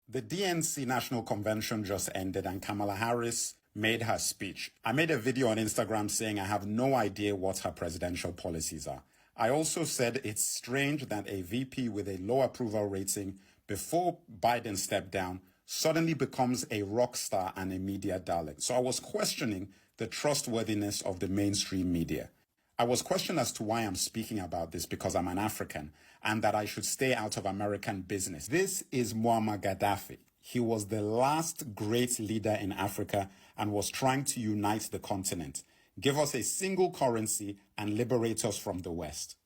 The DNC National Convention just ended and Kamala Harris made her speech. I made a video on Instagram saying I have no idea what her presidential policies are. I also said it's strange that a VP with a low approval rating before Biden stepped down suddenly becomes a rock star and a media darling. So I was questioning the trustworthiness of the mainstream media. I was questioned as to why I'm speaking about this because I'm an African and that I should stay out of American business. This is Muammar Gaddafi. He was the last great leader in Africa and was trying to unite the continent, give us a single currency and liberate us from the West.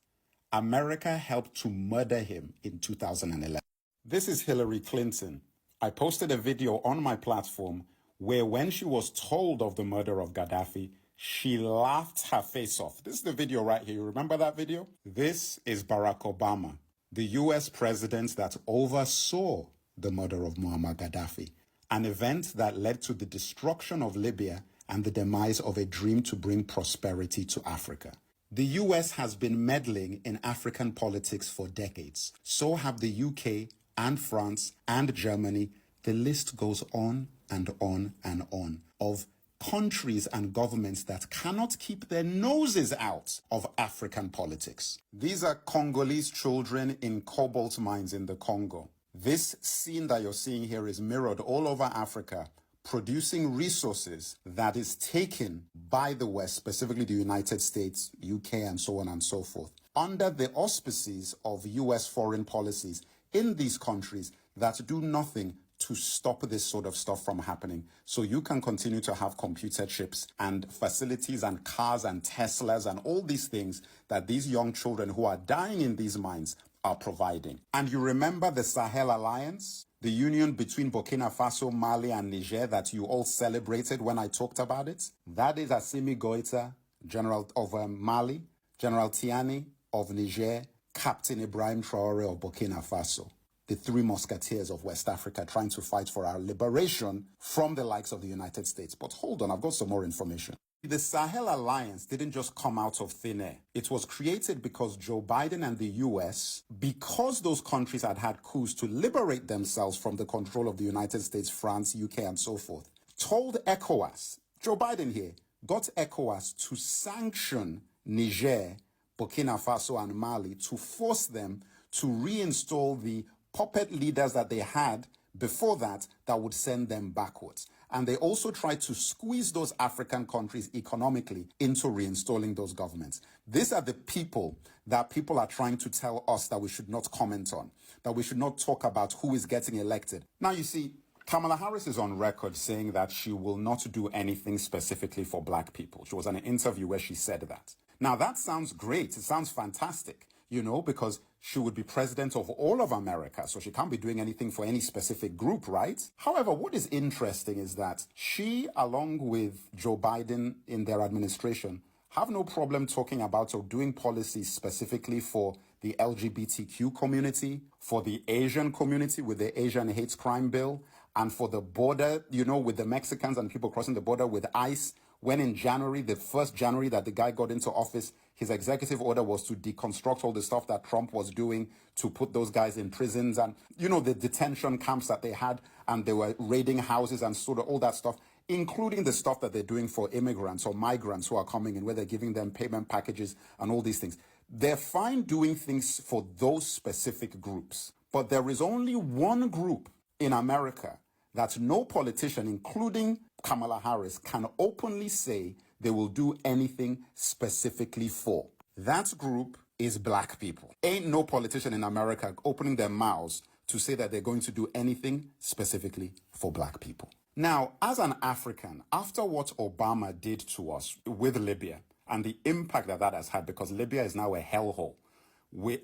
America helped to murder him in 2011. This is Hillary Clinton. I posted a video on my platform where when she was told of the murder of Gaddafi, she laughed her face off. This is the video right here. You remember that video? This is Barack Obama, the US president that oversaw the murder of Muammar Gaddafi, an event that led to the destruction of Libya and the demise of a dream to bring prosperity to Africa. The US has been meddling in African politics for decades. So have the UK and France and Germany. The list goes on and on and on of countries and governments that cannot keep their noses out of African politics. These are Congolese children in cobalt mines in the Congo. This scene that you're seeing here is mirrored all over Africa, producing resources that is taken by the West, specifically the United States, UK, and so on and so forth, under the auspices of US foreign policies in these countries that do nothing to stop this sort of stuff from happening. So you can continue to have computer chips and facilities and cars and Teslas and all these things that these young children who are dying in these mines are providing. And you remember the Sahel Alliance, the union between Burkina Faso, Mali, and Niger that you all celebrated when I talked about it? That is Assimi Goïta, General of Mali, General Tiani of Niger, Captain Ibrahim Traore of Burkina Faso. The three musketeers of West Africa trying to fight for our liberation from the likes of the United States. But hold on, I've got some more information. The Sahel Alliance didn't just come out of thin air. It was created because Joe Biden and the US, because those countries had had coups to liberate themselves from the control of the United States, France, UK, and so forth, told ECOWAS, Joe Biden here, got ECOWAS to sanction Niger, Burkina Faso, and Mali to force them to reinstall the puppet leaders that they had before that would send them backwards. And they also tried to squeeze those African countries economically into reinstalling those governments. These are the people that people are trying to tell us that we should not comment on, that we should not talk about who is getting elected. Now, you see, Kamala Harris is on record saying that she will not do anything specifically for black people. She was in an interview where she said that. Now, that sounds great. It sounds fantastic, you know, because she would be president of all of America, so she can't be doing anything for any specific group, right? However, what is interesting is that she, along with Joe Biden in their administration, have no problem talking about or doing policies specifically for the LGBTQ community, for the Asian community with the Asian hate crime bill, and for the border, you know, with the Mexicans and people crossing the border with ICE. When in January, the 1st January that the guy got into office, his executive order was to deconstruct all the stuff that Trump was doing to put those guys in prisons and, you know, the detention camps that they had, and they were raiding houses and sort of all that stuff, including the stuff that they're doing for immigrants or migrants who are coming in, where they're giving them payment packages and all these things. They're fine doing things for those specific groups. But there is only one group in America that no politician, including Kamala Harris, can openly say they will do anything specifically for. That group is black people. Ain't no politician in America opening their mouths to say that they're going to do anything specifically for black people. Now, as an African, after what Obama did to us with Libya and the impact that that has had, because Libya is now a hellhole,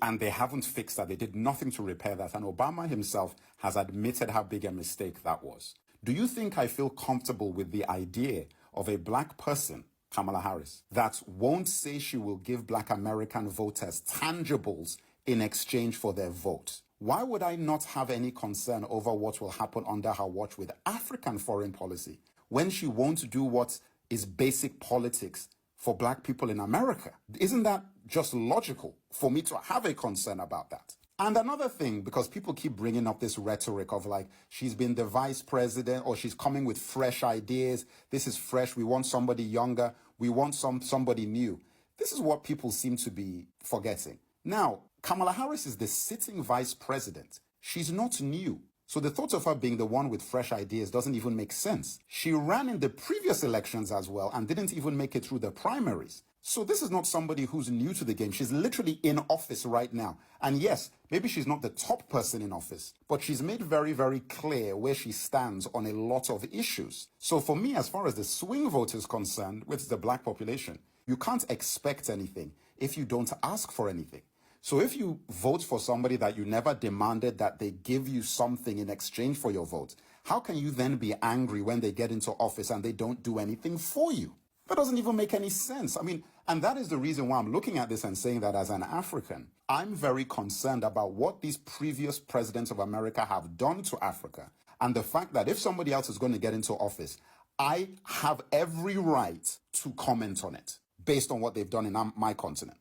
and they haven't fixed that. They did nothing to repair that. And Obama himself has admitted how big a mistake that was. Do you think I feel comfortable with the idea of a black person, Kamala Harris, that won't say she will give black American voters tangibles in exchange for their vote? Why would I not have any concern over what will happen under her watch with African foreign policy when she won't do what is basic politics for black people in America? Isn't that just logical for me to have a concern about that? And another thing, because people keep bringing up this rhetoric of like, she's been the vice president or she's coming with fresh ideas. This is fresh. We want somebody younger. We want somebody new. This is what people seem to be forgetting. Now, Kamala Harris is the sitting vice president. She's not new. So the thought of her being the one with fresh ideas doesn't even make sense. She ran in the previous elections as well and didn't even make it through the primaries. So this is not somebody who's new to the game. She's literally in office right now. And yes, maybe she's not the top person in office, but she's made very, very clear where she stands on a lot of issues. So for me, as far as the swing vote is concerned, which is the black population, you can't expect anything if you don't ask for anything. So if you vote for somebody that you never demanded that they give you something in exchange for your vote, how can you then be angry when they get into office and they don't do anything for you? That doesn't even make any sense. I mean, and that is the reason why I'm looking at this and saying that as an African, I'm very concerned about what these previous presidents of America have done to Africa. And the fact that if somebody else is going to get into office, I have every right to comment on it based on what they've done in my continent.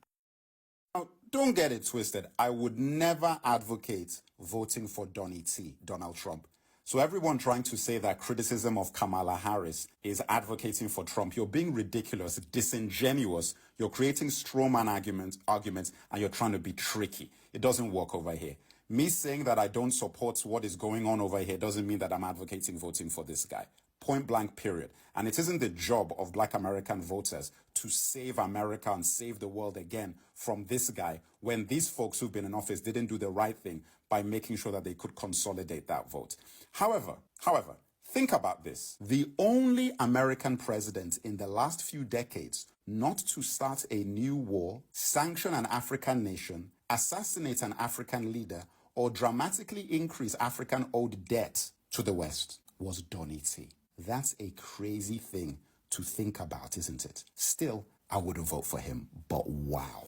Now, don't get it twisted. I would never advocate voting for Donnie T, Donald Trump. So everyone trying to say that criticism of Kamala Harris is advocating for Trump, you're being ridiculous, disingenuous. You're creating straw man arguments, and you're trying to be tricky. It doesn't work over here. Me saying that I don't support what is going on over here doesn't mean that I'm advocating voting for this guy. Point blank, period. And it isn't the job of black American voters to save America and save the world again from this guy when these folks who've been in office didn't do the right thing by making sure that they could consolidate that vote. However, think about this. The only American president in the last few decades not to start a new war, sanction an African nation, assassinate an African leader, or dramatically increase African-owed debt to the West was Donnie T. That's a crazy thing to think about, isn't it? Still, I wouldn't vote for him, but wow.